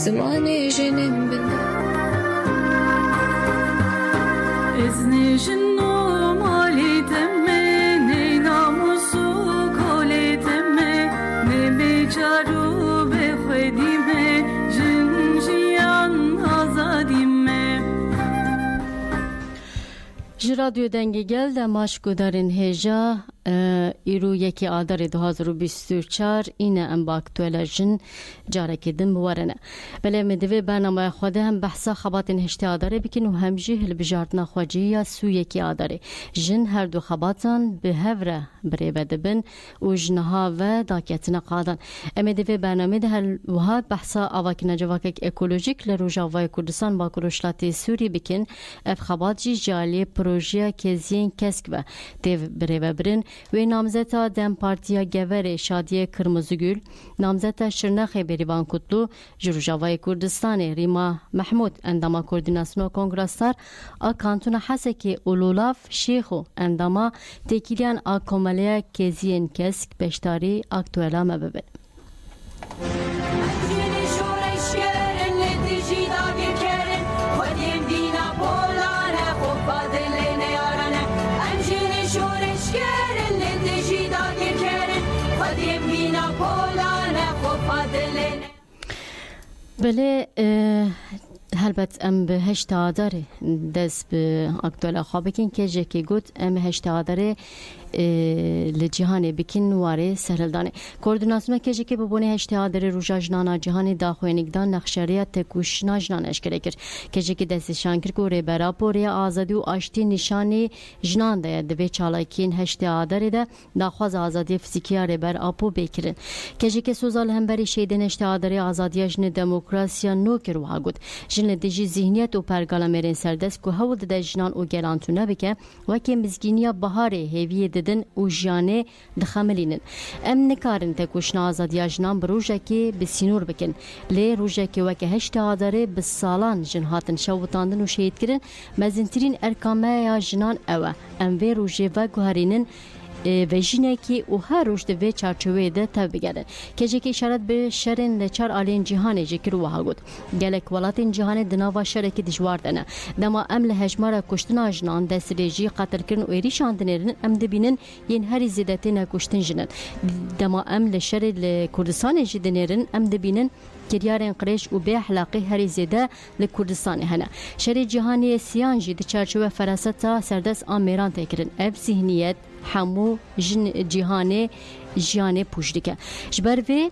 زماني جنم بنا إذن جنو مالي تمي ني ناموسو كولي تمي ني بيجارو بخدي مي جن جيان آزادي مي رادیو دنگی گل ده ماشکو دارین هجا ایرو یکی آدار 2024 اینه ام با اکتوالجن جاره کدن بوارنه بله مدوی برنامه خوده هم بحثا خباتین هشتی آداره بکن و همجی هل بجارتنا خواجی یا سو یکی آداره جن هر دو خباتان به هفره بری بدبن و جنها و داکتنا قادن مدوی برنامه ده هل وهاد بحثا آواکن جواکک اکولوژیک لروجاوای کردستان با کروشلاتی سوری بکن اف خبات جی جالی پروژه کزین کسک و دیو بری برن و نامزتا دم پارتیا گوره شادیه کرمزگül نامزتا شرنخ بریوان کتلو جروجاوای کردستان ریما محمود انداما کوردیناسیون کنگرسار ا کانتون حسکی اولولاف شیخو انداما تکیلیان ا کومالیا کزین کسک بشتاری اکتوالا مببن بله هلبت ام به هشتا داره دست به اکتوال خوابکین که جکی گوت ام هشتا داره لجهان بکن واره سهلدانه کوردیناسیون که جکی ببونه هشتا داره روژا جنانا جهانی داخوینگدان نخشریت تکوشنا جنان اشکره کر که جکی دست شانکر گوره برا پوری آزادی و آشتی نشانی جنان ده دوی چالاکین هشتا داره ده داخواز آزادی فیزیکی اره بر آپو بکرن که جکی سوزال هم بری شیدن هشتا داره آزادی جن دموکراسیا نو کرو هاگود جن دیجی ذهنیت و پرگالا مرین سردست که هول ده جنان و گلانتونه بکه و که مزگینیا بهاره هیوی ددن و جانه دخملینن ام نکارن تکوشنا آزادی جنان بروژه که بسینور بکن لی روژه که وکه هشتا داره بسالان جنهاتن شوتاندن و شهید کرن مزنترین ارکامه یا جنان اوه ام وی روژه و گوهرینن و جنکی و هر روز دوی چارچوبه ده تبگرن که جکی اشارت به شرن لچار آلین جهان جکر و هاگود گلک ولاتین جهان دنوا شرکی دشوار دنه دما ام لهجمارا کشتن جنان دستریجی قتل کرن و ایریشان دنرن ام دبینن ین هر زیادتی نکشتن جنن دما ام لشر لکردستان جدنرن ام دبینن کریارن قریش و به حلاقی هر زیاده لکردستان هنه شر جهانی سیان جد چارچوبه فراستا سردس آمیران تکرن اف ذهنیت همو جهان جهان پوشدیکه جبر و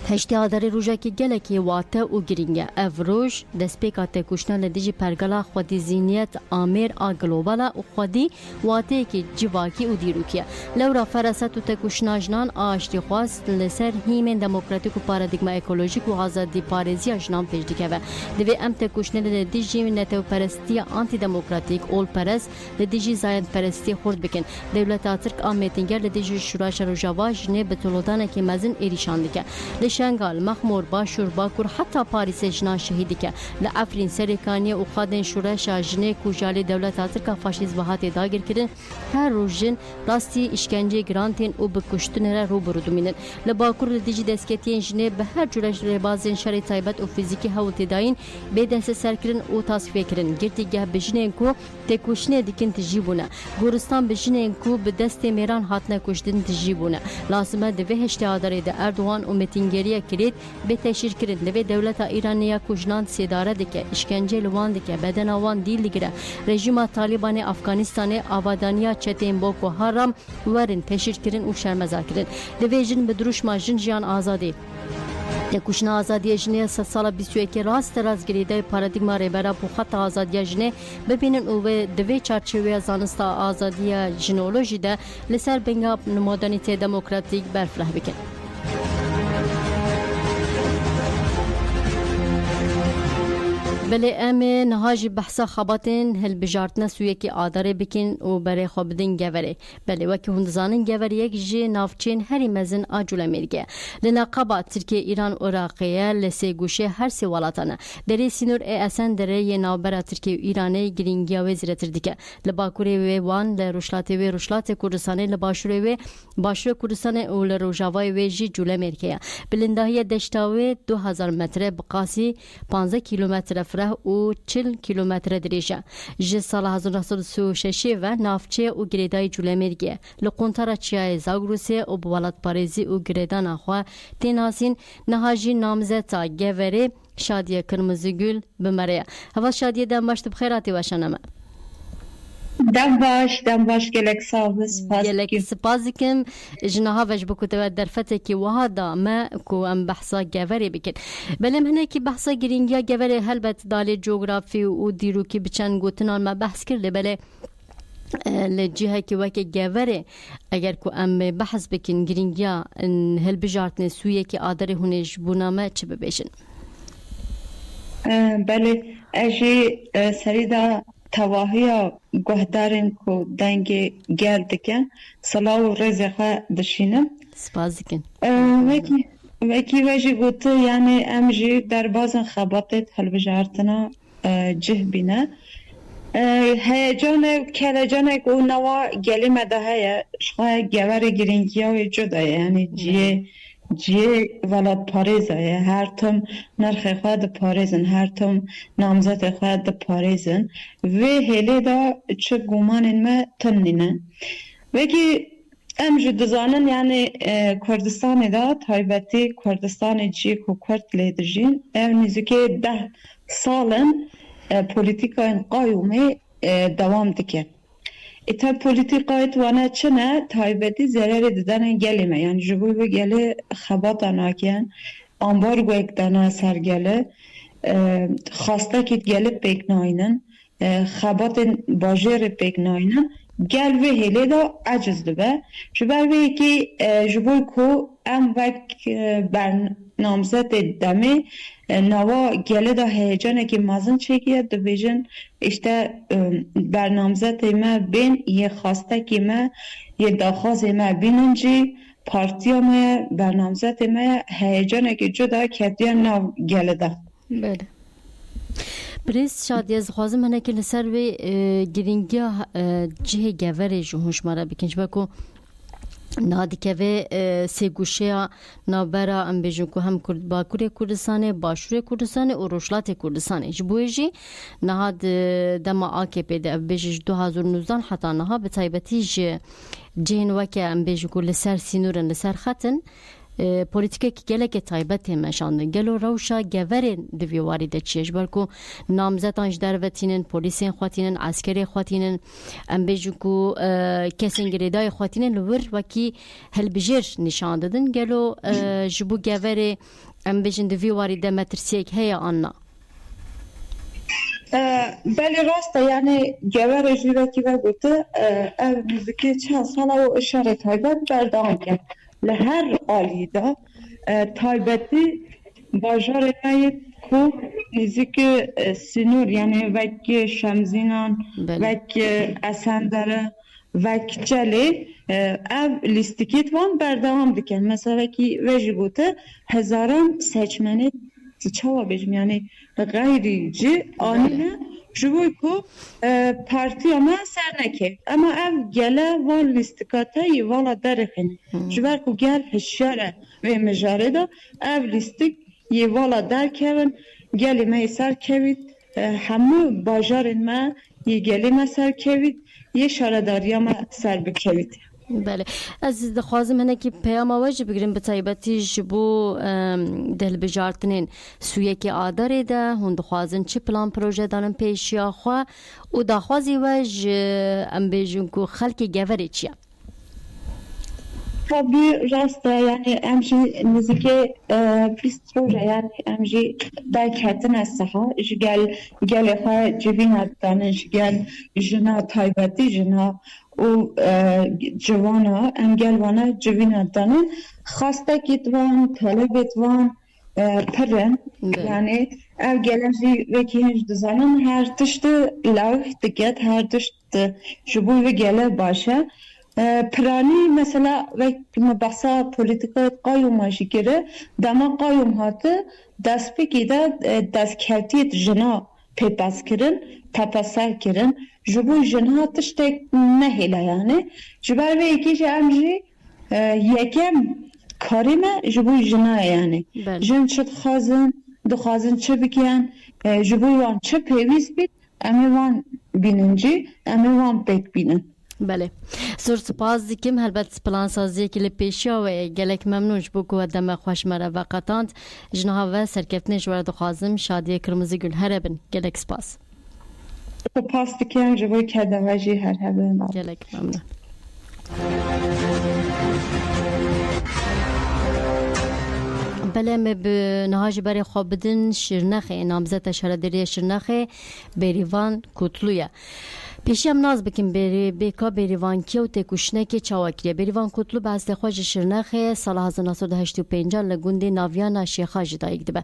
هشتی داره روزه که گله که واته و گرینگه افروج دسپیکات تکوشنا لدیجی پرگلا خودی زینیت آمیر آگلوبالا و خودی واته که جواکی و دیروکیه لورا فرست و تکوشنا جنان آشتی خواست لسر هیمن دموکراتیک و پارادیگما اکولوژیک و آزادی پارێزی جنان پیش دکه دوی ام تکوشنا لدیجی نتو پرستی آنتی دموکراتیک اول پرست لدیجی زاید پرستی خورد بکن دولت ترک آمیتینگر لدیجی شورای روجاوا جنه بتولودانه که مزن ایریشان دکه لشنگال مخمور باشور باکور حتی پاریس جنا شهیدی که لعفرین سریکانی و خادن شورش جنه کوجالی دولت ترک فاشیسم بهات داگر کردن هر روزن راستی اشکنجه گرانتین و بکشتن را روبرو دومینن لباکور لدیجی دسکتین جنه به هر جورش ربازن شری تایبت و فیزیکی هاوت داین به دست سرکرن و تصفیه کردن گرتیگه بجنن کو تکوشنه دیکن تجیبونه گورستان بجنن کو به دست میران هاتنه کشتن تجیبونه لازمه دوی هشت داره اردوغان و متینگ گریه کرد به تشیر کرد لوی دولت ایرانیا کجنان سیداره دکه اشکنجه لوان دکه بدن آوان دیل دیگره رژیم طالبان افغانستان آبادانیا چتین بوکو هرم ورن تشیر کرد و شرمزار کرد لوی جن بدروش ما جن جیان آزادی یکوشن آزادی جنه سال 21 راست گریده پارادیگما ریبرا بو خط آزادی جنه ببینن او دوی چارچوبه زانستا آزادی جنولوژی ده لسر بنگا مدرنیته دموکراتیک برفره بکن. بله ام نهاجی بحثا خباتن هل بجارتنا سوی کی آداره بکن و برای خوابدن گوره بله وکی هندزانن گوره یک جه نافچین هری مزن آجول مرگه لنقابا ترکیه ایران عراقیه لسه گوشه هر سی والاتانه دری سینور اسن دره یه نوبره ترکیه ایرانه گرینگیا وزیر تردیکه لباکوری و وان لروشلات کردستانه لباشوری و باشور کردستانه و لروجاوای و جی جوله مرگه بلندهی دشتاوی 2000 متر بقاسی 15 کیلومتر و 40 کیلومتر دریجه جه سال 1936 و نافچه و گریدای جولمرگیه لقونتر چیای زاگروسه و بوالات پاریزی و گریدان آخوا تیناسین نهاجی نامزتا گوره شادیه کرمزگل بمره هوا شادیه دم باشت بخیراتی واشنامه دم باش گلک سپاس کم جناها وش بکوتو درفته کی وهادا ما کو ام بحثا گوری بکن بله منه کی بحثا گرینگیا گوری هلبت دال جغرافی و دیرو کی بچن گوتنال ما بحث کرده بله لجهه کی وکی گوری اگر کو ام بحث بکن گرینگیا هل بجارتن سویه کی آدره هونش بونامه چه ببیشن بله اجی سریدا تواهی گهدارن کو دنگ گرد کن صلاح و رزقه دشینم سپاس کن وکی وجه گوته یعنی امجی در بازن خباتت هل بجارتنا جه بینه هیجان کلجانه که اون نوا گلی مده شخواه گوار گرینگی های جدا یعنی جیه ولاد پاریزه هر تم نرخ خواهد پاریزن هر تم نامزد خواهد پاریزن و هلی دا چه گومان ما تنینه وگی امجو دزانن یعنی کردستان دا تایبتی کردستان جی که کرد لیدجین نیزوکه 10 سالن پولیتیکا قایومی دوام دکه ایتا پولیتیقایت وانه چنه تایبتی ضرر دیدن گلیمه یعنی جبوی به گلی خبات آناکین آنبارگو ایک دانه سر گله خواسته که گلی پیک ناینن خبات باجر پیک ناینن گل و هلی دا عجز دبه جبر به یکی جبوی که ام وک برنامزد دمه نوا گله دا هیجانه که مازن چکیه دو بیجن اشته برنامزد ما بین یه خواسته که ما یه داخواست ما بیننجی پارتیا ما برنامزد ما هیجانه که جدا کتیه نو گله دا بله پریس شادی از خوازم منه که لسر و گرینگی جه گوره جهوش مارا بکنش بکو نادی که و سه گوشه نابرا ام بیشون که هم باکوری کردستانه باشوری کردستانه و روشلات کردستانه جبویجی نهاد دما آکپی ده بیشش 2019 حتی نها به تایبتیج جهن وکه ام بیشون که لسر سینورن لسر خطن پولیتیکه که گله که تایبت همشانده گلو روشا گوره دویواری ده چیش بلکو نامزدانش دروتینن پولیسین خواتینن عسکری خواتینن ام بیجو که کسین گریدای خواتینن لور وکی هل بجر نشان دادن گلو جبو گوره ام بیجن دویواری ده مترسیک هیا آننا بله راسته یعنی گوره جیره که بگوته موزیکی چند ساله و اشاره تایبت بردام کرد لهر آلیدا تایبتی باجار ناید کو نزدیک سینور یعنی وک شمزینان وک اسندره وک چلی او لیستیکیت وان بردام دکن مثلا کی وجی بوده هزاران سچمنی چاوا بجم یعنی غیری جی آنینه جوی کو پارتی ما سر نکرد اما او گله وال لیستکاته ی والا درخنه جوی کو گل هشاره و مجارده او لیستک ی والا در کردن گلی ما سر کوید همه باجار ما ی گلی ما سر کوید ی شارداری ما سر بکوید بله از دخوازم هنه که پیام واجب بگیریم به تایبتی جبو دل بجارتنین سویه که آداره ده هون دخوازن چه پلان پروژه دانم پیشی آخوا و دخوازی وج ام بیجون که خلکی گوری چیه؟ طبعی راسته یعنی امشی نزدیک 20 روز یعنی امشی دایکتن استها جگل خا جبینا دانش جگل جنا تایبتی جنا و جوانا امگل وانا جبینا دانن خاسته کتوان طالبت وان پرن یعنی امگلنجی وکیهنج دزانن هر تشت لوح دکت هر تشت جبوی وگله باشه پرانی مثلا وقت مبحثا پولیتیکای قایم ماشی کره دما قایم هاته دست بگیده دست کلتیت جنا پیپاس کرن تپاسر کرن جبو جنها تشتک نهیلا یعنی جبر به یکی جه امجی یکم کاریمه جبو جنا یعنی جن چه دخوازن چه بکن جبو وان چه پیویز بید امی وان بیننجی امی وان بیک بینن بله زور سپاس دیکم هلبت پلان سازی که لپیشیا و گلک ممنونش بو که دم خوش مره و قطاند جنها و سرکفتنش ورد خوازم شادی کرمزی گل هربن گلک سپاس سپاس دیکم جبوی که دواجی هربن گلک ممنون بله می به نهاج برای خواب بدن شرنخه نامزد شهرداری شرنخه بریوان کوتلویا پیشیم ناز بکیم بیکا بریوان کیو تکوشنه که چاوکیه بریوان کوتلو به از خوش شرنخه سال 1985 لگوندی ناویان شیخا جدایک دبه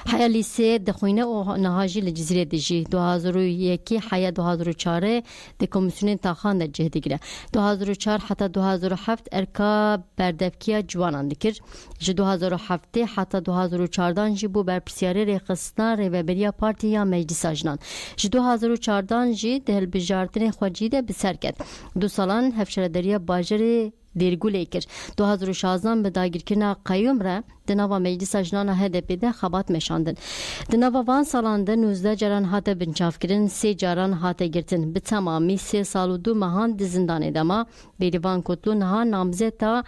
حیا لیسه دخوینه و نهاجی لجزیره دیجی 2001 حیا 2004 د کمیسیون تاخان در جهدی گره 2004 حتی 2007 ارکا بردفکیه جوانان دکر جه 2007 حتی 2014 جی بو بر پرسیاره ریخستان ریوبریا پارتی یا مجلس آجنان جه 2014 جی دهل بجار تن خواجیده بسر کرد 2 سالان هفشرداری باجر دیرگوله کرد 2016 به داگیرکرنا قیوم را دنوا مجلس اجنان HDP ده خبات مشاندن دنوا وان سالان ده 19 جران هاته بنچاف کرن 3 جران هاته گرتن به تمامی 3 سال و 2 ماهان ده زندان دما بریوان کوتلو نها نامزد تا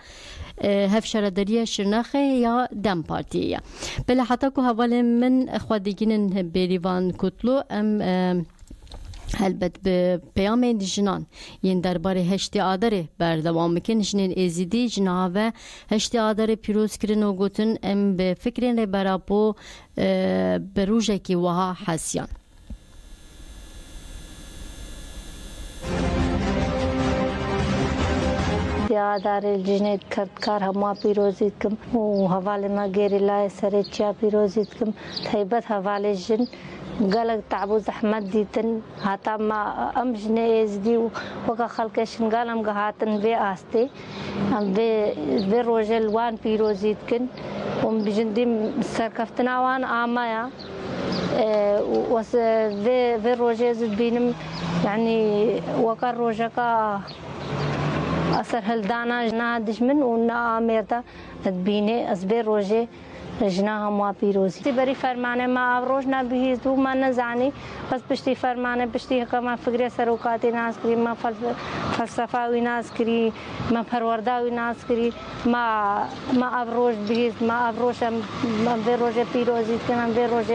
هفشرداری شرنخه یا دم پارتیه بله حتی که حواله من خودگین بریوان کوتلو ام هلبت به پیام جنان ین درباره هشت آدره بردوام میکن جنین ازیدی جنها و هشت آدره پیروز کرن و گوتن ام به فکرین ری برابو بروژه کی وها حسیان آداره جنید کار هما پیروزید کم و حواله ما گریلای سر چیا پیروزید کم تایبت حواله جن قالك تعبوا زحمت ديتن هاتا ما امجنه ازدي وكا خلقشن قالم قهاتن بي استي بي روجل وان بيروزيت كن وم بجندي سركفتنا وان امايا وس في روجز بينم يعني وكا روجكا اثر هلدانا جنا دشمن ونا اميرتا تبيني اسبي روجي جناها ما پیروزی تی بری فرمانه ما آوروش نبیهیز دو ما نزانی بس پشتی فرمانه پشتی که ما فکر سروکاتی ناز کری ما فلسفه وی ناز کری ما پرورده وی ناز کری ما آوروش بیهیز ما آوروش ما به روز پیروزی کنم به روز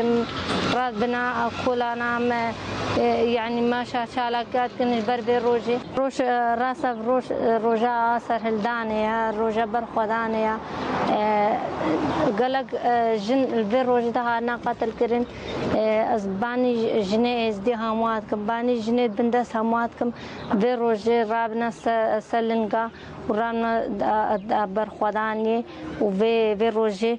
راد بنا کلانا ما يعني ما شالكات كنش بر به روز راس روجا سر هلدانه روجا برخدانه قالك جن البر روجتها نا قتل كرن أزباني جنة إزدي همواتكم باني جنة بندس همواتكم بر روج رابنا سلنگا ورابنا برخدانية وبر روج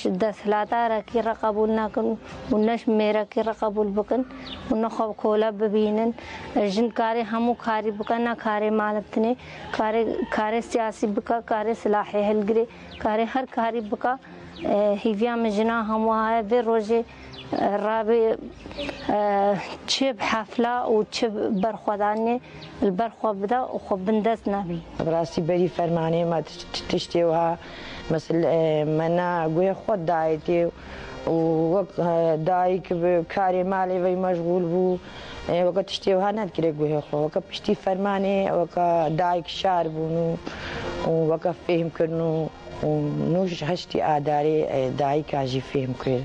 دسلاتا ركي رقبول ناكن ونش ميرا كي رقبول بكن ونخو كولا ببينن جن كاري همو كاري بكن نا كاري مالتني كاري سياسي بكا كاري سلاحي هلگري كاري هر كاري بكا هيفيا مجنا همو هاي في روجي رابي تشب حفلة وتشب برخواداني البرخوا بدا وخب بندس نبي براسي بري فرماني ما تشتيوها مثل منا قوي خود دايتي ووقت دايك بكاري مالي وي مشغول بو وقت تشتيوها نذكر قوي خو وقت بشتي فرماني وقت دايك شاربونو وقت فهم كنو ونوش هشتي آداري دايك اجي فهم كر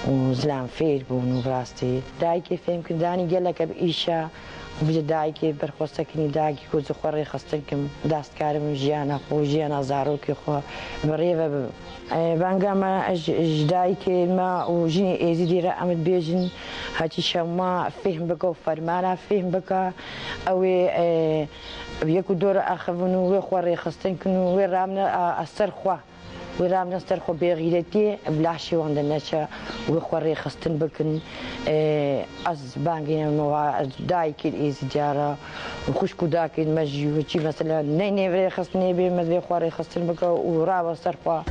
وزلام فير بونو براستي دايك فهم كن داني قالك بإيشا وبجد دايك برخوستكني دايك كوز خوري خستكم داست كارم جيانا خو جيانا زاروكي خو بريفا بانقاما دايك ما وجيني ازيدي رقمت بيجن هاتي شما فهم بكا وفرمانا فهم بكا اوي بيكو دور اخفنو وخوري خستكنو ورامنا السرخوا ورامنا السرخوا بغيرتي بلاحشي وعندنا وخوري خستن بكن از بانقينا نوع دايك الايزي جارة وخشكو داك المجي وشي مثلا نيني فري خستني بي مثل خوري خستن بكا ورابا السرخوا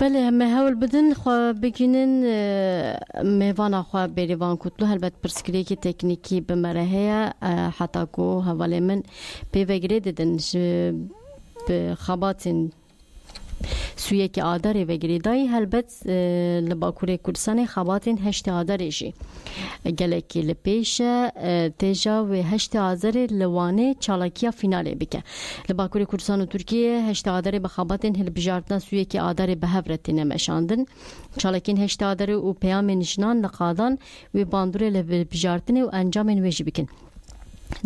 بله همه هول بدن خو بگینن میوان خو بریوان کتلو هلبت پرسکری کی تکنیکی بمرهه حتی کو حواله من پیوگری ددن بخباتن سویه که آداره وگری دای هلبت لباکوره کردستان خباتن هشت آداره جی گلکی لپیش تیجا و هشت آداره لوانه چالاکیا فیناله بکه لباکوره کردستان و ترکیه هشت آداره بخباتن هل بجارتنا سویه که آداره به هفرتی نمشاندن چالاکین هشت آداره و پیام نشنان لقادان و باندوره لبجارتنه و انجام نویجی بکن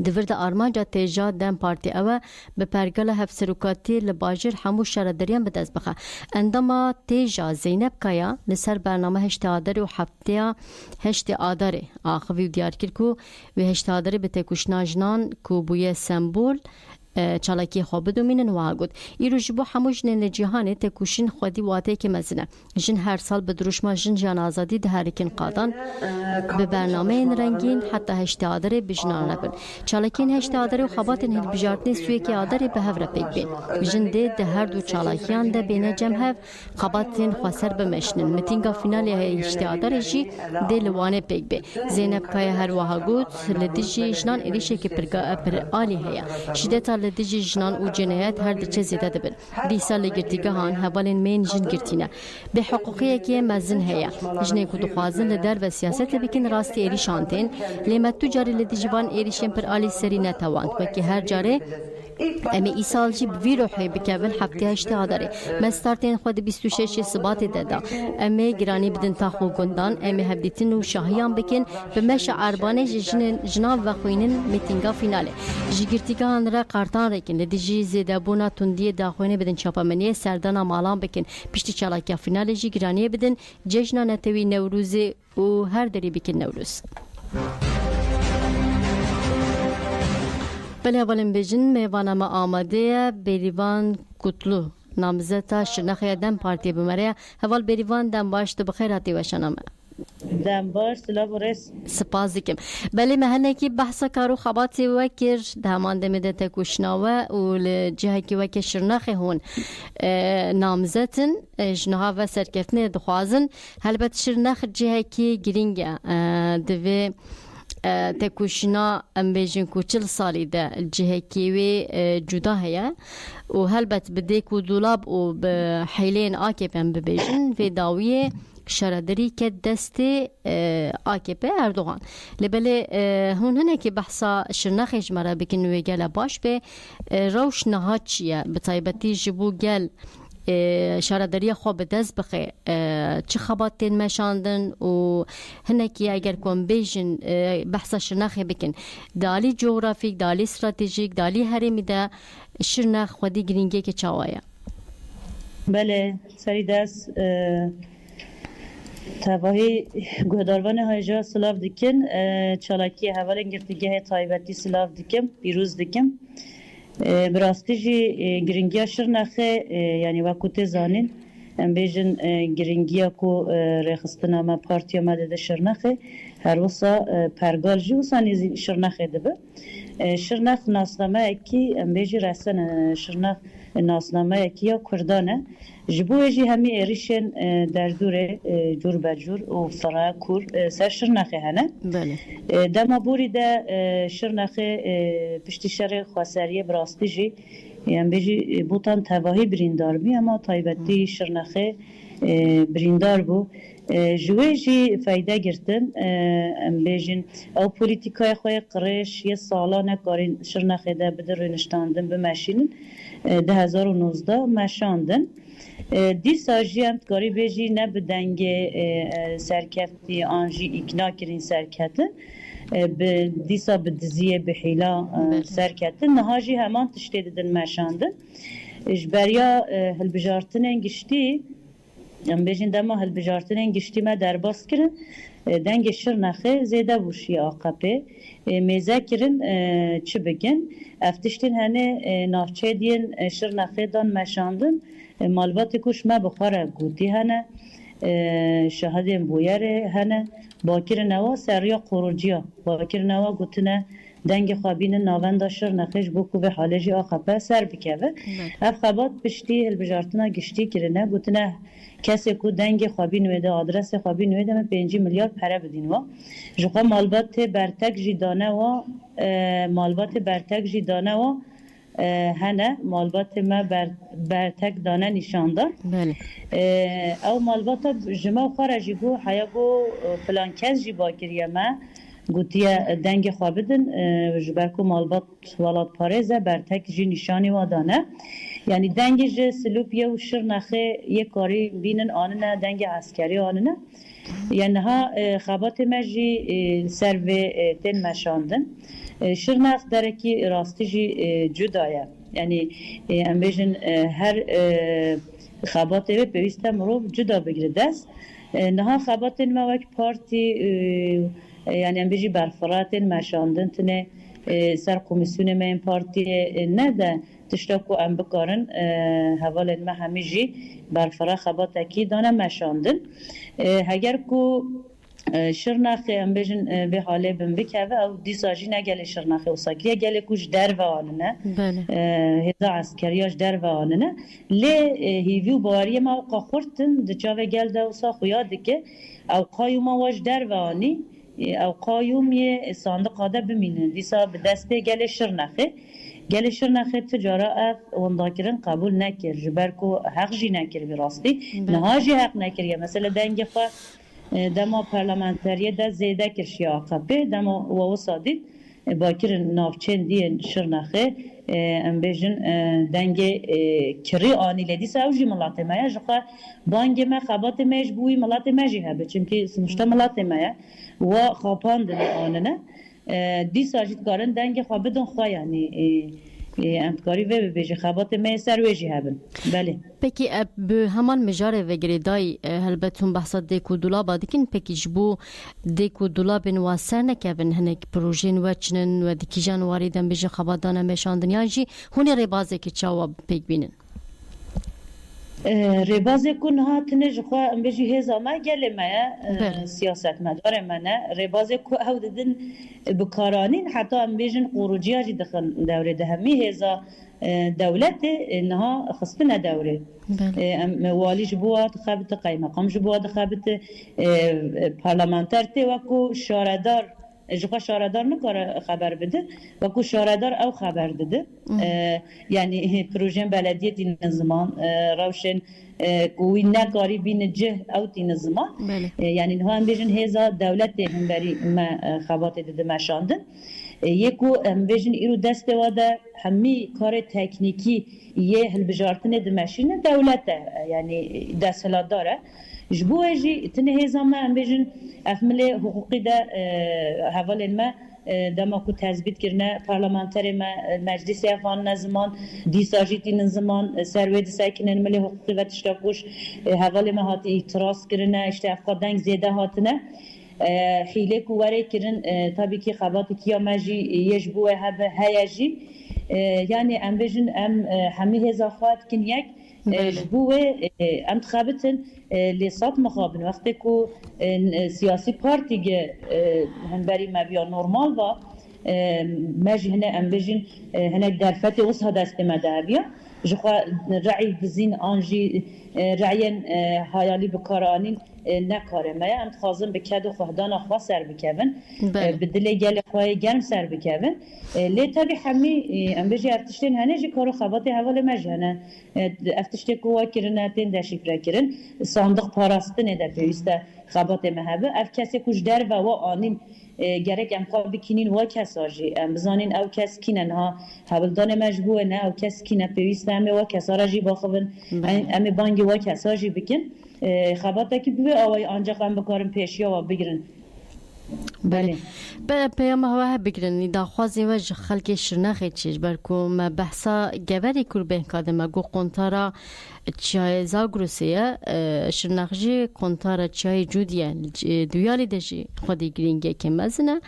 دورد آرمانجا تیجا دم پارتی اوه به پرگل هفسروکاتی لباجر همو شردریان به دست بخه اندما تیجا زینب کایا لسر برنامه هشت آداره و هفته هشت آداره آخوی و دیار کرد کو و هشت آداره به تکوشنا جنان کو بوی سمبول چالاکی خواب دومینن و هاگود ایرو جبو همو جنین لجیهانه تکوشین خودی واته که مزنه جن هر سال به دروشما جن جان آزادی ده هرکن قادان به برنامه این رنگین حتی هشت آداره بجنان ربن چالاکین هشت آداره و خباتن هل بجارتنی سوی که آداره به هفره پیک بین جن ده هر دو چالاکیان ده بین جمع هف خباتن خواسر بمشنن متینگا فینالی هشت آداره جی ده لوانه پیک بین زینب کای هر و هاگود لدیجی جنان ایریشه که پر آلی هیا شدتا لدیجی جنان و جنایت هر دچه زیده دبن دیسا لگرتیگه هان هوالین مین جن گرتینه به حقوقی که مزن هیا جنه کدو خوازن لدر و سیاست بکن راستی ایری شانتین لیمت تو جاری لدیجوان ایریشن پر آلی سری نتواند و که هر جاره امی ای سال جی بوی روحی بکول هفته هشته آداره مستارتین خود 26 سبات دادا امی گرانی بدن تاخو گندان امی هبدیتن و شاهیان بکن به مش عربانه جناب و خوینن میتینگا فیناله جگرتیگان را قارتان رکن لدیجی زیده بونا تندی داخوینه بدن چاپمنی سردانا مالان بکن پشتی چالاکیا فیناله جی گرانی بدن جشنا نتوی نوروزی و هر دری بکن نوروز بله اولین بیجن میوانه ما آماده بریوان کتلو نامزتا شرنخی دم پارتی بمره اول بریوان دم باش تو بخیر هاتی وشنامه دم باش سلا برس سپاس دیکم بله مهنه کی بحث کارو خباتی وکر دهمان دمیده تکوشناوه و لجهه کی وکر شرنخی هون نامزتن جنها و سرکفنه دخوازن هلبت شرنخ جهه کی گرینگه دوی تکوشنا ام بیجن کو 40 سالی ده الجهه کیوی جدا هيا و هلبت بديك ودولاب و بحيلين آكيبن ببيجن في داوية شردري كدستي آكيبي اردوغان لبالي هون هناك بحثا شرنخش مرا بكن ويجالا باش به روش نهاتشيا بطيبتي جبو جال شارداری خواب دست بخی چه خباتین مشاندن و هنکی اگر کن بیجن بحث شرنخی بکن دالی جغرافیک دالی استراتژیک دالی هرمی ده شرنخ خودی گرینگی که چاوایا بله سری دست تواهی گهداروان های جا سلاف دکن چالاکی حوال انگرتگه تایبتی سلاف دکم بیروز دکم براستی جی گرینگیا شرنخه یعنی وقت زانین ام بیجن گرینگیا کو رخصتنا ما پارتیا ماده ده شرنخه هر وسا پرگال جی وسا نیزی شرنخ دبه شرنخ ناسنامه کی ام بیجی رسن شرنخ ناسنامه کی یا کردانه جبوه جی همی ایریشن در دوره جور بجور و فرا کور سر شرنخ هنه بله دما بوری ده شرنخ پشتی شر خواستریه براستی جی یعنی بیجی بوتان تواهی بریندار بی اما تایبتی شرنخ بریندار بو جوی جی فایده گرتن ام بیجین او پولیتیکای خواه قرش یه سالا نکارین شرنخه ده بده رونشتاندن بمشینن 2019 مشاندن دی ساجی هم تکاری بیجی نه بدنگ سرکفتی آنجی اقنا کرین سرکتن دیسا بدزیه بحیلا سرکتن نهاجی همان تشتی ددن مشاندن اجبریا هلبجارتن انگشتی ام بیجین دما هلبجارتن انگشتی ما در باس کرن دنگ شرنخه زیده بوشی آقابه میزه کرن چه بگن افتشتین هنه نافچه دین شرنخه دان مشاندن مالبات کش ما بخاره گوتی هنه شهادین بویره هنه باکر نوا سریا قروجیا باکر نوا گوتنه دنگ خوابین ناوند شرنخش بوکو به حاله جی آقابه سر بکوه اف خبات پشتی هلبجارتنا گشتی کرنه گوتنه کسی کو دنگ خوابی نویده آدرس خوابی نویده من 5 میلیارد پره بدین و جوخا مالبات برتک جی دانه و مالبات برتک جی دانه و هنه مالبات ما برتک دانه نشاندار بله او مالبات جمع خارجی گو حیا گو فلان کس جی باکریه ما گوتیه دنگ خوابدن جبرکو مالبات ولاد پارزه برتک جی نشانی و دانه یعنی دنگ جه سلوب یه و شرنخه یه کاری بینن آننه دنگ عسکری آننه یعنی ها خبات مجی سر و تن مشاندن شرنخ درکی راستی جی جدایه یعنی ام بیجن هر خبات و پیوسته مروب جدا بگیره دست نها خبات ما وک پارتی یعنی ام بیجی برفرات مشاندن تنه سر کمیسیون من پارتی نده تشتاکو ام بکارن حوال ما همیجی برفرا خبات اکی دانه مشاندن هگر کو شرنخ ام بیجن به حاله بم بکوه او دیساجی نگل شرنخ و ساکریه گل کوش در و آننه هزا عسکریاش در و آننه لی هیویو باری ما وقا خورتن دچاوه گل ده و سا خویاده که او قایو ما واش در و آنی او قایوم یه صندوق قاده بمینن دیسا به دسته گل شرنخه گل شرنخه تجاره اف ونداکرن قبول نکر جبرکو حق جی نکر براستی نهاجی حق نکر یا مثلا دنگ خواه دما پارلمانتریه ده زیده کرشی آقابه دما و صادید باکر نافچین دین شرنخه ام بیجن دنگ کری آنی لدی ساوجی ملات مایا جخوا بانگ ما خبات میش بوی ملات ماجی هبه چونکه سمشتا ملات مایا و خاپاندن آننه دی ساجید کارن دنگ خواه بدون خواه یعنی امتکاری و بیجی خبات می سر ویجی هبن بله پکی به همان مجاره و گریدای هلبتون بحثات دیکو دولابا دیکن پکی جبو دیکو دولابن و سر نکبن هنک پروژین و چنن و دیکی جانواری دن بیجی خباتانه میشاندن یا جی هونی ریبازه که چاوا پیک بینن ربازه کن ها تنج خو ام بيجي هزا ما قال ما سياسه مدار منه ربازه کو او ددن بکارانین حتی ام بيجن قروجيا جي دخل دوره دهمي هزا دولت انها خصنا دوره ام والی جبوا خابت قيمه قام جبوا خابت پارلمانتر ته وکو شاردار جوخا شاردار نکار خبر بده وکو شاردار او خبر داده یعنی پروژه بلدیه دین زمان روشن کوی نکاری بین جه او دین زمان یعنی نه هم بیشن هزا دولت هم بری ما خبات داده مشاندن یکو هم بیشن ایرو دست واده همی کار تکنیکی یه هل بجارتن دمشین دولت یعنی دستلا داره جبوه جی تنه هزا ما هم بیشن افمله حقوقی ده حوال ما دما کو تثبیت کرنه پارلمانتر ما مجلس افغان نظمان دیساجیتی نظمان سروید ساکنن ملی حقوقی و تشتاقوش حوال ما هات اعتراض کرنه اشتافقا دنگ زیده هاتنه خیلی کواره کرن tabii ki خباتی کیا مجی یجبوه هب هیجی یعنی ام بیشن ام همی هزا خواد کن یک جبوه انتخابتن لسات مخابن وقتی که سیاسی پارتی هنبری مبیا نورمال و ماجي هنا ام بيجين هنا درفته وصها دست مدابيا جخوا رعي بزين انجي رعيا هايالي بكارانين نكاره ما ام خازم بكادو خدان اخوا سر بكبن بدلي جل خوي گرم سر بكبن لي تبي حمي ام بيجي افتشتين هنا جي كارو خباتي حواله مجهنا افتشتي كوا كرناتين دشيفرا كرن صندوق پاراستن ده پیسته خبات مهبه اف کسی کوش در و آنین گرک ام خواه بکنین و کساجی ام بزانین او کس کینن ها هبلدان مجبوه نه او کس کینه پیوسته همه و کساراجی باخوون همه بانگی و کساجی بکن خباته که بوه آوای آنجا قم بکارن پیشیا و بگیرن بله به پیام هوا بگیرن دا خوازی وجه خلک شرنخی چیش برکو ما بحثا گوری کور به کادم گو قنطارا چای زاگروسیه شرنخجی قنطارا چای جودیه دویالی دجی خودی گرینگه که مزنه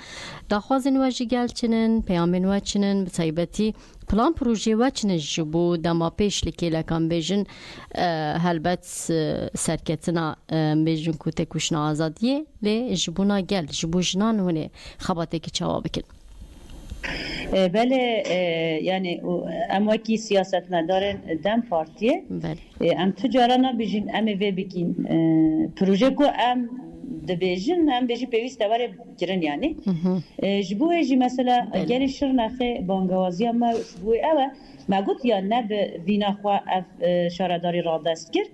دا خوازی نواجی گل چنن پیام نواج چنن بسایبتی پلان پروژه وچنه جبو دما پیش لکی لکن بیجن هلبت سرکتنا بیجن کوته کشنا آزادیه لی جبونا گل جبو جنان هونه خباته که چوا بکن بله یعنی ام وکی سیاست مدارن دم پارتیه ام تجارانا بیجن ام وی بکین پروژه کو ام دبیجن ام بیجی پیوست دواره گرن یعنی جبوه جی مثلا گلی شرنخه بانگوازی اما جبوه اوه ما گوت یا نه به وینا خواه اف شارداری را دست کرد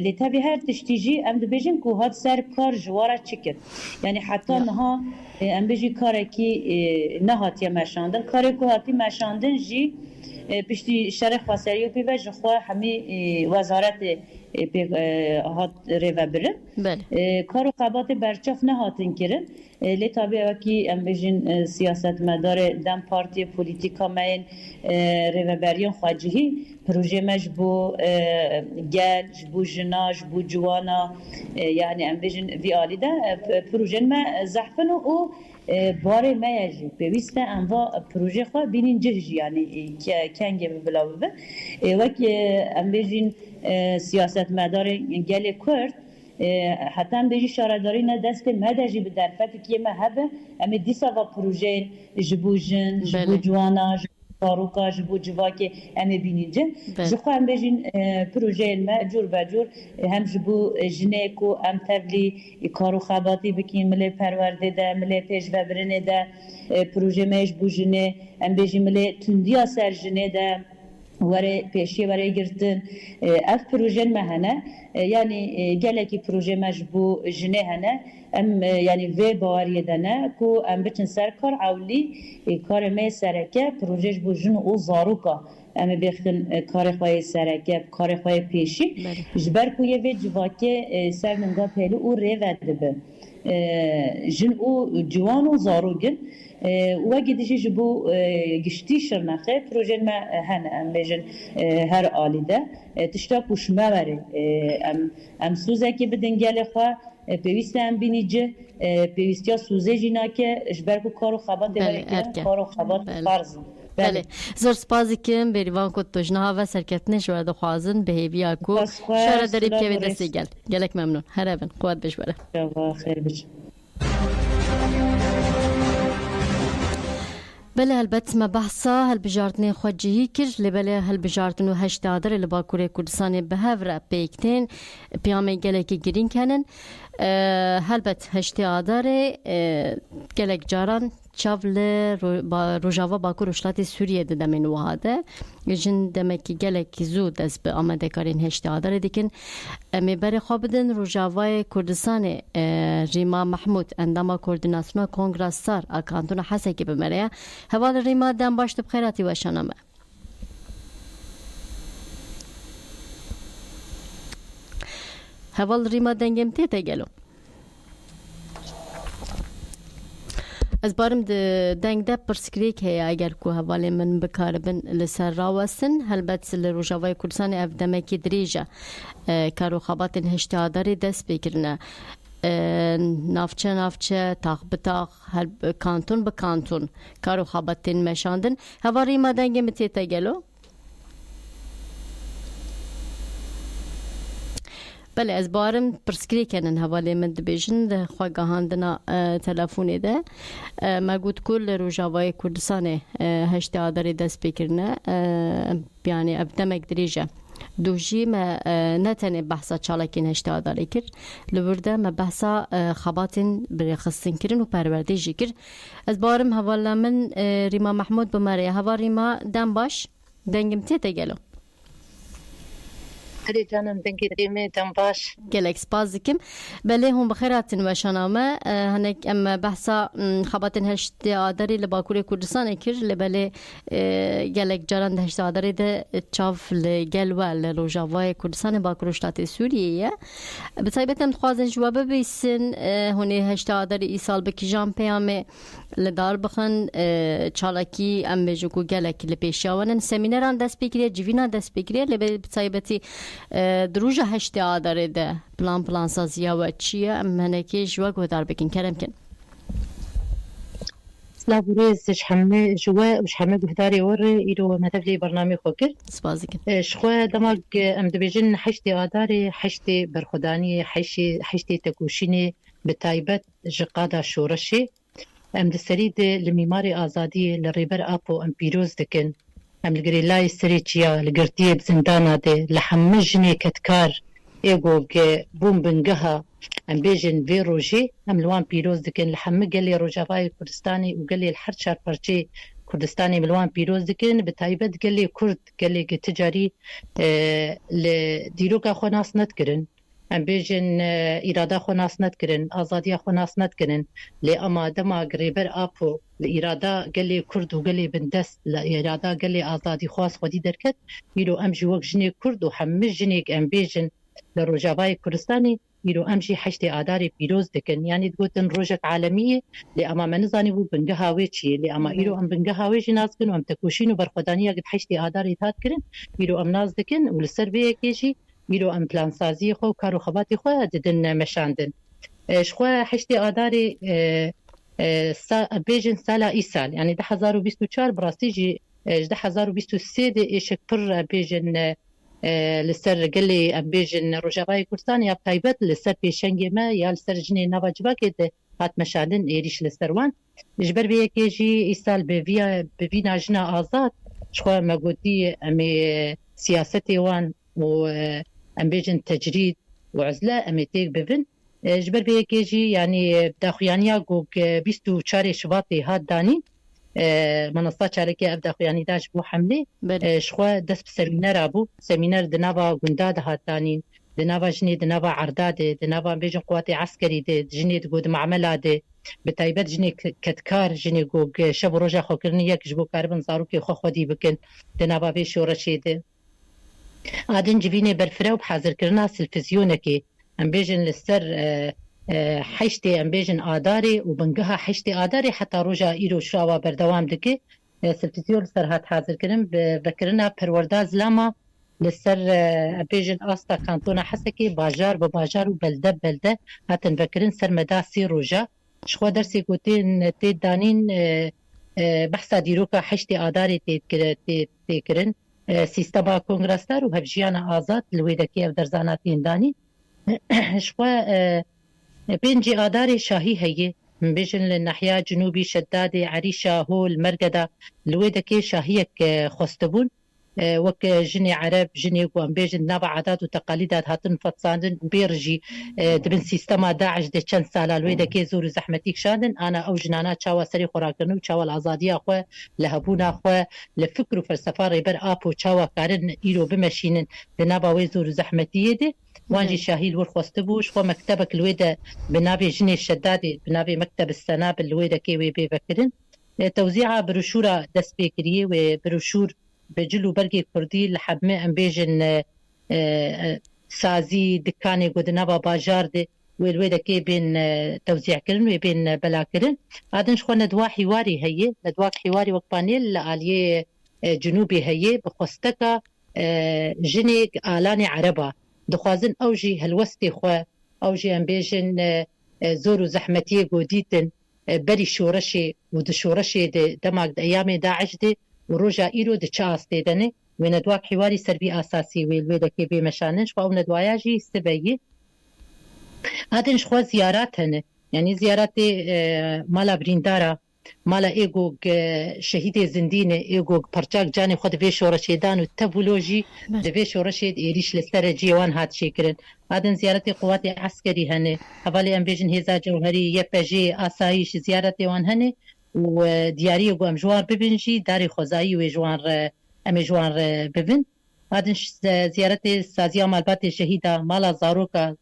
لی تبی هر تشتیجی ام دبیجن که هاد سر کار جواره چکر یعنی حتی نها ام بیجی کاره کی نهاتی مشاندن کاره که هاتی مشاندن جی پشتی شرح خواستری و پیوه جخواه همی وزارت هات ریوه برن کارو قبات برچاف نهاتن کرن لی تابعه وکی ام بیجین سیاست مدار دم پارتی پولیتیکا مین ریوه بریان خواجهی پروژه مجبو گل جبو جنا جبو جوانا یعنی ام بیجین وی آلی ده پروژه ما زحفن و باره میاجی پیوسته انوا پروژه خواه بینین جهجی یعنی کنگه بلاوه به وکی ام بیجین سیاست مدار گل کرد حتی هم بیجی شارداری نه دست مدجی به درفت که ما هبه اما دیسا و پروژه جبو جن جبو جوانا فاروقا جبو جواکه همه بینینجه جخوا هم بیجین پروژه ما جور بجور هم جبو جنه کو هم تبلی کارو خباتی بکین ملی پرورده ده ملی پیش وبرنه ده پروژه ما جبو جنه هم بیجین ملی تندیا سر جنه ده وره پیشی وره گرتن اف پروژه ما هنه یعنی گله کی پروژه ما جبو جنه هنه ام یعنی وی باوریه دنه کو ام بچن سر کار اولی کار می سرکه پروژه جبو جن او زاروکا ام بخن کار خواه سرکه کار خواه پیشی جبر کو یه وی جواکه سر منگا پیلو او ری وده به جن او جوان و زاروگن و گیدیجی جبو گشتی شرنخه پروژه ما هنه ام بیجن هر آلی ده تشتا کشمه وره ام سوزه که بدن گل خواه پیوسته هم بینیجه پیوسته ها سوزه جینا که جبر کو کارو خبات دواره که کارو خبات فرزن بله زور سپاسی کم بریوان کد توجنها و سرکتنش ورده خوازن به هیویا کو شهر داری که دستی گل گلک ممنون هر اون قوت بش بره خیر بش بله البته ما بحثا هل بجارتنی خواجهی کرد لبله هل بجارتنو هشتادر لباکوره کردستان به هفره پیکتین پیامی گلکی گرین کنن هلبت هشتادر گلک جاران چاول روجاوا باکور اشلاتی سوریه دمین وهاده جن دمکی گلکی زود از به آمده کارین هشتادر دیکن میبره خوابدن روجاوای کردستان ریما محمود انداما کوردیناسیون کنگره سار اکانتون حسه که بمره حوال ریما دم باشت بخیراتی و شانمه حوال ریما دنگم تیتا گلو از بارم دنگ ده پرسکری که اگر کو حوالی من بکاربن لسر راوستن هلبت لروجاوای کردستان افدمکی دریجه کارو خابات هشتاداری دست بگیرنه نافچه تاق بتاق کانتون به کانتون کارو خاباتین مشاندن هوا ریما دنگم تیتا گلو بله از بارم پرسکری کنن حواله من دبیجن ده خواه گاهاندنا تلفونی ده ما گود کل روژاوای کردستان هشت آداری دست بکرنه یعنی ابدمک دریجه دوجی ما نتنه بحثا چالکین هشت آداری کر لورده ما بحثا خباتین برخستین کرن و پروردیجی کر از بارم حواله من ریما محمود بماره هوا ریما دم باش دنگم تیتا گلو هري جانم دنگی دیمه دم باش گلک سپاس دکم بله هم بخیراتن و شنامه هنک ام بحثا خباتن هشت آداری لباکور کردستان کر لبله گلک جاران ده هشت آداری ده چاف لگلوه لروجاوای کردستان باکور شتات سوریه بسایبتن خوازن جوابه بیسن هنی هشت آداری ای سال بکی جان پیامه لدار بخن چالاکی ام بجوکو گلک لپیشاونن سمینران دست بگیره جوینا دست بگیره لبه بسایبتی دروجه هشت آداره ده پلان سازیه و چیه ام هنکی جوا گودار بکن کرم کن سلابوريز شحمه جوا وشحمه بهداري ور إيرو متفلي برنامج خوكر سپاس دکم شخوا دماغ أم دبيجن حشتي آداري حشتي برخداني حشتي تكوشيني بتايبت جقادة شورشي أم دسريد لميماري آزادي لريبر أبو أم بيروز دكن أم الجريلاي سريتشيا لقرتيه بزندانا دي لحمجني كتكار إيجو بوم بنجها أم بيجن فيروجي أم لوان بيروز دكن لحمج قال لي روجافاي كردستاني وقال لي الحرشار برشي كردستاني ملوان بيروز دكن بتايبت قال لي كرد قال لي تجاري لديروكا خو ناس نتكرن أم بيجن إرادة خو ناس نتكرن آزادية خو ناس نتكرن لأما دما قريبر أبو الإرادة قال لي كرد وقال لي بندس الإرادة قال لي آزادي خواص خودي دركت يرو أمجي وق جني كرد وحمج جنيك أم بيجن لروجافاي كردستاني يرو أمشي حشتي آداري بيروز دكن يعني تقولن روجك عالمية لأما ما نزاني بو بنجهاوي شيء لأما يرو أم بنجهاوي ناس كن وأم تكوشين وبرخدانية قد حشتي آداري تات كرن يرو أم ناس دكن ولسر بيكيشي يرو أم بلان سازي خو كارو خباتي خو ددن مشاندن شخوا حشتي آداري بيجن سالا إيسال يعني ده 1024 براستيجي ده 1023 إيشك بر بيجن لسر قلي أم بيجن روجافاي كردستان يا بتايبت لسر بيشنجي ما يا لسر جني نافا جباكي هات مشاهدن إيريش لسر وان جبر بيكيجي إيسال بفينا جنا آزاد شخوا مقودي أمي سياستي وان و أم بيجن تجريد وعزلة أمي تيك بفن جبر بيكيجي يعني بداخوانيا قوك بيستو شاري شباطي هات داني منصات شاركية أبدا يعني داش بو حملة شخوا دس بسمينار أبو سمينار دنابا قنداد هاتانين دنابا جني دنابا عرداد دنابا بيجن قواتي عسكري دي جني تقود معملة دي بتايبت جني كتكار جني قوك شب روجا خوكرني يك جبو كاربن صاروكي خو خودي بكن دنابا بيشو رشيد عادن جبيني برفرا وبحاضر كرنا سلفزيونكي أم بيجن للسر حشتي أم بيجن آداري وبنقها حشتي آداري حتى روجا إيرو شاوا بردوام دكي سلفزيون لسر هات حاضر كرن بكرنا پرورداز لاما لسر بيجن آستا كانتونا حسكي باجار بباجار وبلده بلده هاتن بكرن سر مداسي روجا شخوا درسي قوتين تيد دانين بحثا ديروكا حشتي آداري تيكرن سيستما كونغرستار وهبجيانا آزاد الويدكي أو درزاناتين داني شخوا بينجي آداري شاهي هي من بيجن للناحية جنوبي شدادي عريشة هول مرقدة الويدكي شاهيك خستبون وك جني عرب جني وام بيجن نابع عادات وتقاليدات هاتن فتصاندن بيرجي دبن سيستما داعش دي چند سالا الويدكي زور زحمتيك شادن أنا أو جنانا چاوا سري خوراكنو چاوا الازادية أخوة لهبونا أخوة لفكر وفلسفة ريبر آبو چاوا كارن إيرو بمشينن لنابا ويزور زحمتية دي وانجي شاهي الور خستبوش خو مكتبك الويدة بنابي جني الشدادي بنابي مكتب السناب الويدة كيوي بيبكرن توزيعها بروشورة دس بيكريه وبروشور بجلو برقي كردي لحبمه ام بيجن سازي دكاني قدنابا باجار دي والويدة كي بين توزيع كرن وبين بلا كرن هذا شخو ندوا حواري هي ندوا حواري وقبانيل لآلية جنوبي هي بخستكا جني آلاني عربا دخوازن أوجي هالوستي خوا أوجي أم بيجن زورو زحمتية قوديتن بري شورشي ود شورشي دماغ أيامي داعش دي وروجا إيرو دي چاس ديدني وندواك حواري سربي أساسي والويدا كي بمشانش فأو ندواياجي سبايي هادن شخوا زيارات هن يعني زيارات مالا بريندارا مالا ايغو شهيد زندين ايغو برچاك جاني خود في شورشيدان والتبولوجي في شورشيد ايريش لسر جيوان هات شكرن هادن زيارتي قوات عسكري هن حوالي ام بيجن هيزا جوهري يبجي اسايش زيارتي وان هن ودياري ايغو ام جوار ببنجي داري خوزاي وجوار ام جوار ببن هادن زيارتي سازيا مالبات شهيده مالا زاروكا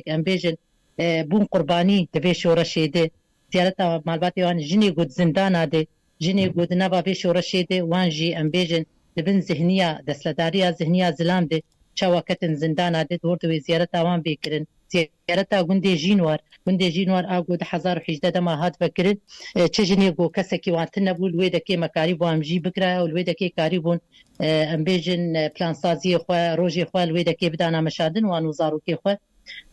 ام بيجن بون قرباني في شورشيد زيارتا مالباتي وان جني قد زندانا دي جني قد نبا في شورشيد وان جي ام بيجن لبن ذهنيه دسلداريه ذهنيه زلام دي شواكتن زندانا دي دوردوي زيارتا وان بيكرن زيارتا گوندي جينوار اگو 1018 ما هات بكرن تشجني گو كسكي وان تنبول ويدكي مكاري بو ام جي بكرا والويدكي كاريبون ام بيجن بلان سازي خو روجي خو الويدكي بدانا مشادن وان وزاروكي خو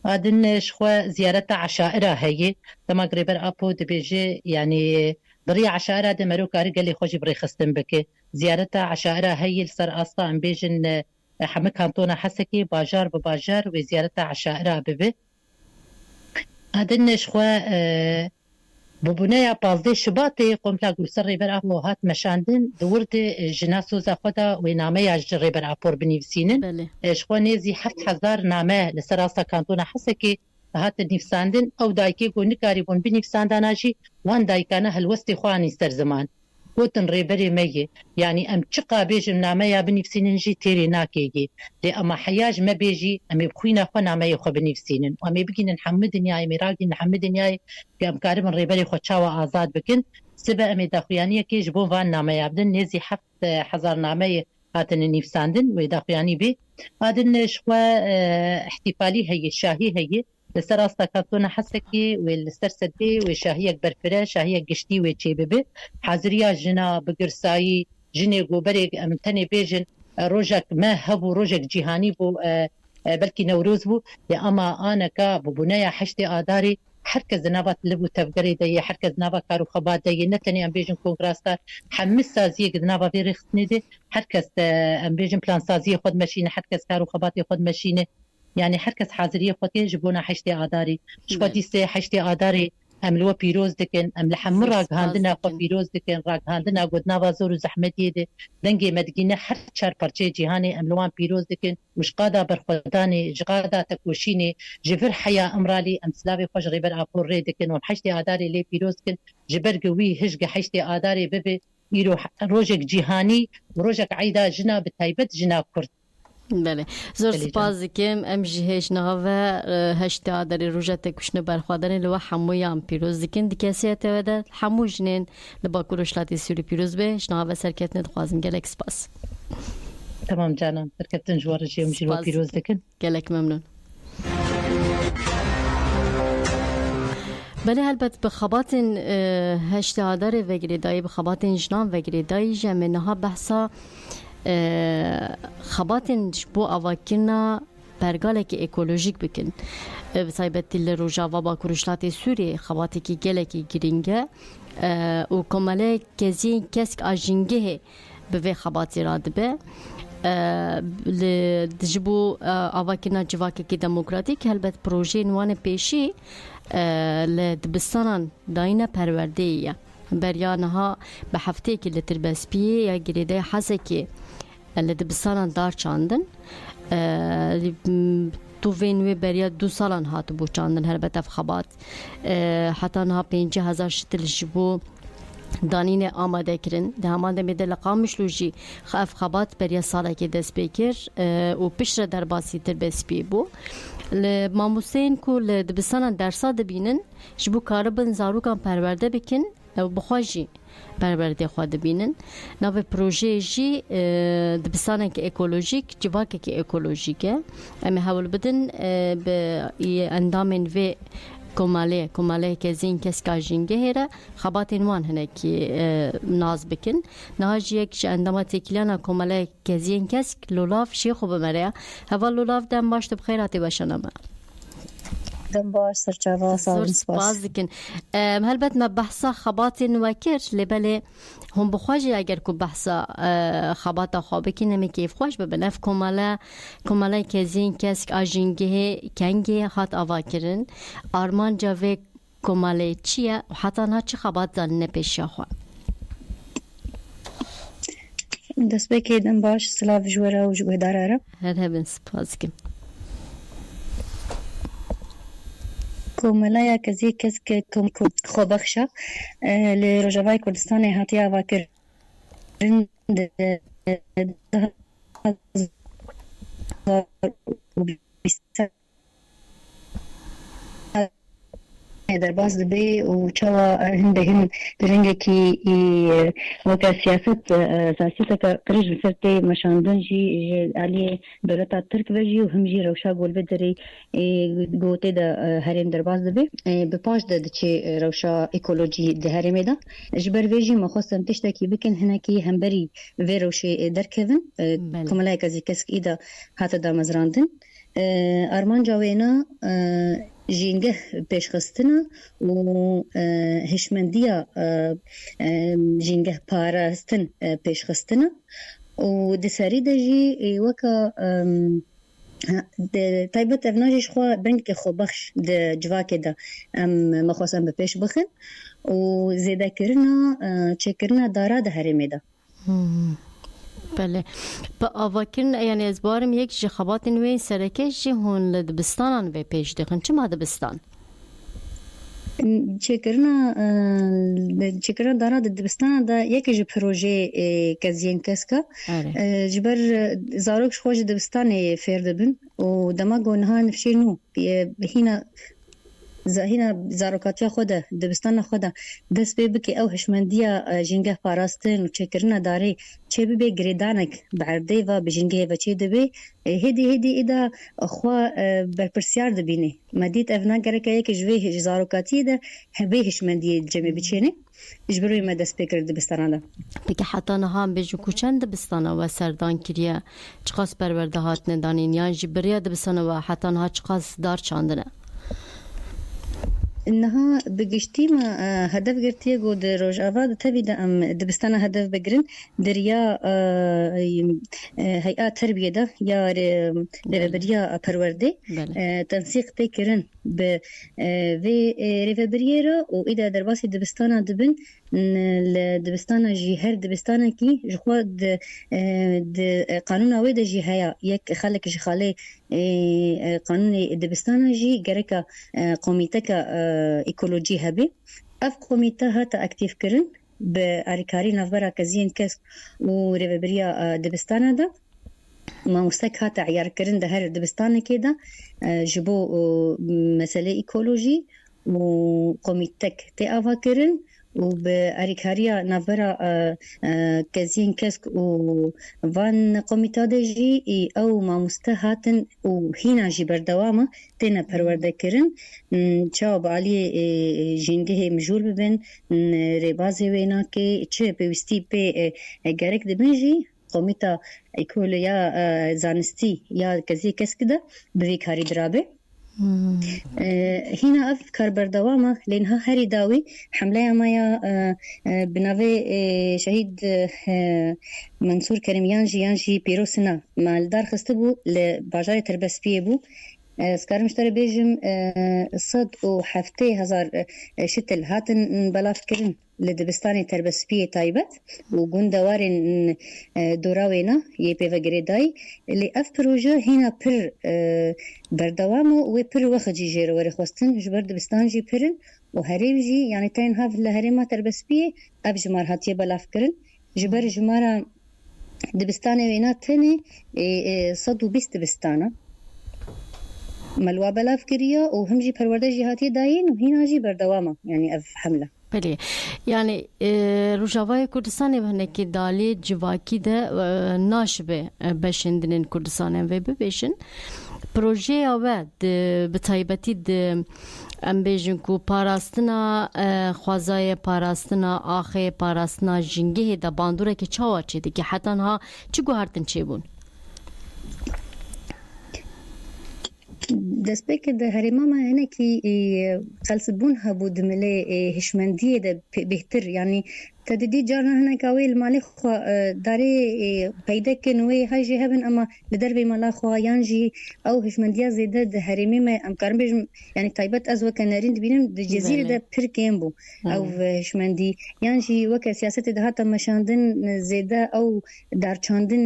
هادن شخوا زيارة عشائرة هي تما قريبر أبو دبيجي يعني ضريع عشائرة دمرو كاري قال لي خوش بري خستن بكي زيارة عشائرة هي لسر أصلا ام بيجن حمك كانتونا حسكي باجار بباجار وزيارة عشائرة ببي هادن شخوا ببنايا بازدي شباطي قمت أقول سر ريبر أبو هات مشاندن دورت جناسو زاخدا ونامي ريبر أبور بنيفسينن شخوا نيزي 7000 نامه لسر أصلا كانتونا حسكي هات نيفساندن أو دايكي قو نكاريبون بنيفسانداناجي وان دايكانا هلوستي خواني سر زمان قوتن ريبري مي يعني ام تشقا بيج ناميا بنفسينن جي تيري ناكيجي لي اما حياج ما بيجي ام بخوينا خو ناميا خو بنفسينن وام بيجي نحمدن ياي ميراقي نحمدن ياي قام كارم ريبري خو تشاوا ازاد بكن سبا ام داخيانيه كيج بو فان ناميا بدن نزي 7000 ناميا هاتن نفساندن ويداخياني بي هادن شوا احتفالي هي الشاهي هي لسر أصلا كاتونا حسكي والسر سدي وشاهية برفرة شاهية قشتي وشيببي حاضرية جنا بقرصاي جني قوبريك امتني بيجن روجك ما هبو روجك جيهاني بو بلكي نوروز بو لأما أنا كبنايا حشتي آداري حركز نابات لبو تفقري دي حركز نابا كارو خبات دي نتني ام بيجن كونغراستا حمس سازيه قد نابا في رخصني دي حركز ام بيجن بلان سازيه خود ماشينه حركز كارو خباتي خود ماشينه يعني حركز حاضرية خطية جبونا حشتي آداري شخوتي سي حشتي آداري ام لو بيروز دكن ام لحم راق هاندنا خو بيروز دكن راق هاندنا قدنا وزور زحمتي دي دنگي مدقينة هر چار پرچه جهاني ام لوان بيروز دكن مش قادا برخداني جغادا تكوشيني جفر حيا امرالي ام سلاوي خوش غيبر ابور ري دكن وم حشتي آداري لي بيروز دكن جبر قوي هجق حشتي آداري ببي يرو روجك جهاني وروجك عيدا جنا بتايبت جنا كرد بله زور سپاس دکم ام جهش نهاوه هشتا داری روجت کشنه برخوادن لوا حمویان پیروز دکن دکسیت وده حمو جنین لبا کروشلاتی سوری پیروز به شنهاوه سرکت ندخوازم گلک سپاس تمام جانم سرکتن جوار جیم جلو پیروز دکن گلک ممنون بله البته به خباتن هشتا داری وگری دایی به خباتن جنان وگری دایی جمع نها بحثا خباتن بو اواکرنا برگالک اکولوژیک بکن بسایبت ل روجاوا با کروشلاتی سوری خباتی کی گلکی گرینگه و کماله کزین کسک آجینگه به خباتی رادبه لدجبو اواکرنا جواکی کی دموکراتیک البته پروژه نوان پیشی لدبستان داینا پروردهیه بریانها به هفته که لتربسپیه یا گریده حسکی اللي دبسالان دار چاندن تو وینوی بریا 2 سالان هاتو بو چاندن هر بتف خبات حتی نها 5000 شتل جبو دانین آماده کرن ده همان دمیده لقامش لوجی خاف خبات بریا ساله که دست بکر و پشر در باسی تربسپی بو ماموسین کو لدبسالان درسا دبینن جبو کاربن زاروکان پرورده بکن بخواجی پرورده خواهد بینن نوی پروژه جی دبستانه که اکولوژیک جواکه که اکولوژیکه اما حول بدن به اندامن و کماله که زین کس که جنگه هره خباتین وان هنه که ناز بکن نهاج یک اندامه تکیلانا کماله که زین کس لولاف شی خوب مره هوا لولاف دم باشت بخیراتی باشنامه دم باش سرچاوا ساڵ سپاس دکن هەلبەت مە بەحسا خەباتێ نوەکرد لێبەلێ هم بخواجی اگر کو بحثا خباتا خوابکی نمی خوش ببنف کماله کزین کسک آجینگه کنگه هات آوا کرن آرمان جاوه کماله چیه و حتی نه چه خبات دان نپیشا خواه دست بکی دم باش سلاف جوره و جوه داره هر هبن سپاس کم کوملای کزی کس که خوبخشه لروجوای کردستان هاتی آوا کرن در باز دبی و چوا هندهن درنگه کی وکا سیاست که قریش بسرتی مشاندن جی علی دولتا ترک بجی و هم جی روشا گول بدری گوته ده هرم در باز دبی بپاش ده چه روشا اکولوژی ده هرمه ده جبر ویجی مخواستم تشتکی بکن هنکی همبری وی روشی در کهون کمالای کزی کسک ایده حتی دا مزراندن آرمان جاوینا جینگه پیشخستنا و هشمندیا جینگه پاراستن پیشخستنا و دساری دجی وکا تایبت افناجش خوا برنگ که خو بخش ده جواکه ده مخواستم بپیش بخن و زیده کرنا چه کرنا دارا ده هرمه ده بله با آواکرن یعنی از بارم یک جخبات نوی سرکش جی هون لدبستانان و پیش دخن چه ما دبستان؟ چکرنا دارا دبستان دا یک جی پروژه کزین کسکا جبر زاروکش خوش دبستان فرد بن و دما گونها نفشینو هنا زاروکاتیا خوده دبستان خوده دست به بکی او هشمندیا جنگه پاراستن و چکرنا داری چه به گریدانک بعرده و بجنگه و چه دبی هدی ایدا خوا برپرسیار دبینه مدید افنا گرکه یک جوی زاروکاتی ده هبه هشمندی جمعی بچینه اجبروی ما دست بکر دبستان ده بکی حتی نهام بجو کوچن دبستان و سردان کریه چقاس پرورده هات ندانین یعنی جبریا دبستان و حتی نها چقاس دار چاندنه إنها بجشتي ما هدف قرتيه جود روجافا تبي ام دبستانا هدف بجرن دريا هيئات تربية ده يا ريفبريا پروردي تنسيق تكرن ب في ريفبريرا وإذا درباسي دبستانا دبن دبستانا جي هر دبستانا كي جخوا قانون اوي ده جي هيا يك خلك جي خالي قانون دبستانا جي جركا قوميتكا ايكولوجي هبي اف قوميتا هاتا اكتيف كرن باريكاري نافبرا كزين كس و ريفبريا دبستانا ده ما مستك هاتا عيار كرن ده هر دبستانا كده جبو مسألة ايكولوجي و قوميتك تأفا كرن وبأريكاريا نافرا كزين كسك وفان قوميتا دجي او ما مستهاتن وهنا جي بردوامة تينا پرورده کرن چاو علي جنگه مجور ببن ربازي وينا كي چه بوستي بي گرك دبنجي قوميتا ايكول يا زانستي يا كزي كسك ده بويكاري درابه هنا أفكار بردوامة لأنها هري داوي حملة مايا بناوي شهيد منصور كريم يانجي بيروسنا مالدار خستبو لباجار تربسبيه بو سكارم اشتري بيجم صد وحفتي هزار شتل هاتن بلاف كرن لدبستاني تربسبيه تايبت وقون دوارين دوراوينا يبي وغريداي اللي اف بروجه هنا بر بردوامو وبر وخجي جيرو ورخوستن جبر دبستان جي برن وهريم جي يعني تاين هاف لهريما تربسبيه اب جمار هاتيه بلاف كرن جبر جمارا دبستاني وينا تاني صد وبيست دبستانا ملوا بلاف كريا وهم جي پرورده جهاتي داين وهنا جي بردوامه يعني اف حمله بله یعنی روجاوای کردستان و که دالی جواکی ده ناشبه بشندن کردستان و ببیشن پروژه آوه به تایبتی ده ام بیجن کو پاراستنا خوازای پاراستنا آخه پاراستنا جنگه ده باندوره که چاوا چه ده که حتی ها چی گوهرتن چه بون؟ دەستپێکە دە هەرێماما هەنێکی قەلسبوون هەبوو دملێ هشمەندیە دە بهتر یعنی تددي جارنا هنا كاوي المالي خو داري بيدك نوي هاجي هبن اما لدربي مالا خو يانجي او هشمنديا زيده هريمي ما امكان بيج يعني طيبت ازو كنارين دبينن الجزيره ده بيركيمبو او هشمندي يانجي وك سياسه ده حتى مشاندن زيده او دار چاندن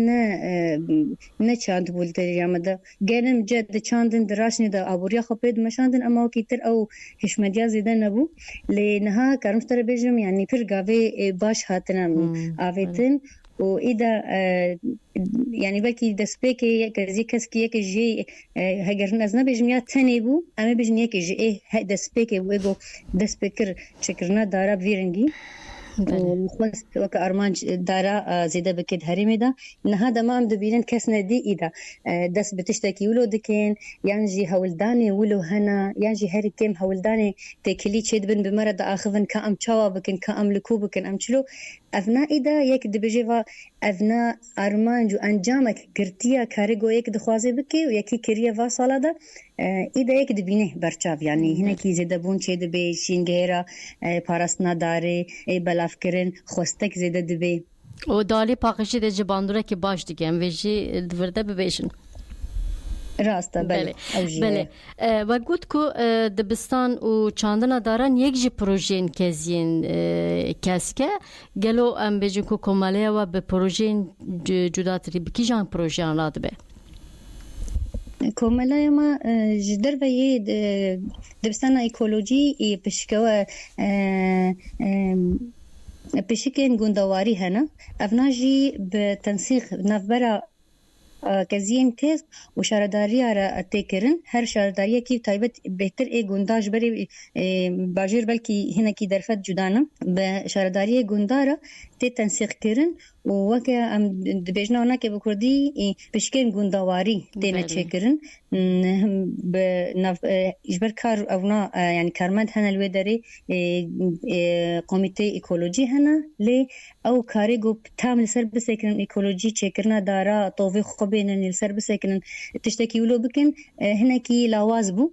نه چاند بولتر يامدا گنم جد چاندن دراشني ده ابوريا خبيد مشاندن اما كيتر او هشمنديا زيده نبو لنها كارمستر بيجم يعني بيرغاوي باش هاتنا آویتن و ایدا يعني بلكي دسبيك كزي كسكي كجي هاجر نزنا بجميع تاني بو اما بجنيه كجي دسبيك ويجو دسبيكر شكرنا دارا بفيرنجي وخلص وك ارمان دارا زيده بكد هريمي دا ان هذا ما عم دبينن كسنا دي ايدا دس بتشتكي ولو دكين يانجي هولداني ولو هنا يانجي هري كم هولداني تكلي تشد بن بمرض اخذن كام تشوا بكن كام لكوبكن امچلو افنا ايدا يك دبجيوا افنا ارمان جو انجامك گرتيا كاريگو يك دخوازي بكي ويكي كريا وا سالا دا ايدا يك دبينه برچاف يعني هنا كي زيده بون چه دبي شينگهرا پاراستنا داري بلافکرین خوستک زیده دبی و دالی پاکشی ده جباندوره که باش دیگم ویجی دورده ببیشن راسته بله بله و گوت کو دبستان و چاندنا دارن یک جی پروژین کزین کسکه گلو ام بجن کو کماله و به پروژین جداتری بکی جان پروژان لاد به کماله ما جدر و یه دبستان ایکولوژی پشکوا بشكل گوندواری هنا افناجي بتنسيق نافبرا كزين تيز وشارداري را تكرن هر شارداري كي تايبت بهتر اي گونداج بري باجر بلكي هنا كي درفت جدانا بشارداري گوندارا تي تنسيق كرن ووكا ام دبيجنا هناك بكردي بشكل گوندواري تينا تشكرن اجبر كار اونا يعني كارمند هنا الويدري كوميتي ايكولوجي هنا لي او كاريغو تام لسربس كن ايكولوجي تشكرنا دارا طوفي خبين لسربس كن تشتكي ولو بكن هنا كي لوازبو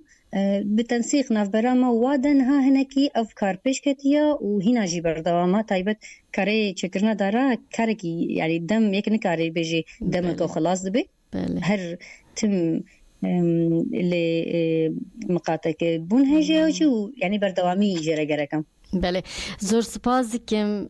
بتنسيق نافبراما وادنها هناكي افكار بيشكتيا وهنا جي بردواما تايبت كاري تشكرنا دارا كاركي يعني دم يكن كاري بيجي دمك وخلاص دبي هر تم اللي مقاطعك بون هجي يعني بردوامي جرا بله زور سپاس دکم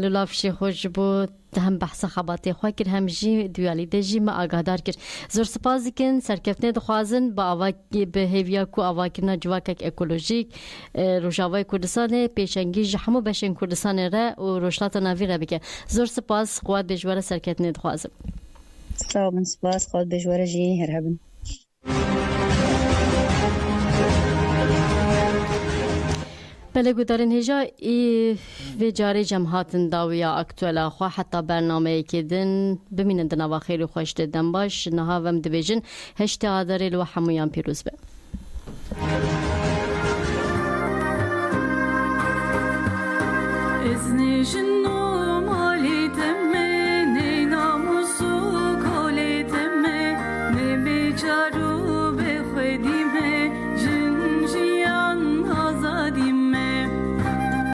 لولافشی خوش بود هم بحث خباتی خواه کرد هم جی دیوالی ده جی ما آگاهدار کرد زور سپاس دکن سرکفتنه دخوازن با آواکی به هیویا کو آواکینا جواکک اکولوژیک روشاوای کردستان پیشنگی جحمو بشن کردستان را و روشلات ناوی را بکن زور سپاس قوات بجوار سرکفتنه دخوازم سلام سپاس قوات بجوار جی هرهبن بله گودارن هجا و جاری جمعاتن داویا اکتوالا خواه حتی برنامه کدن بمینن دنوا خیلی خوش دادن باش نها وم دبیجن هشت آداری لو حمویان پیروز به ازنیشن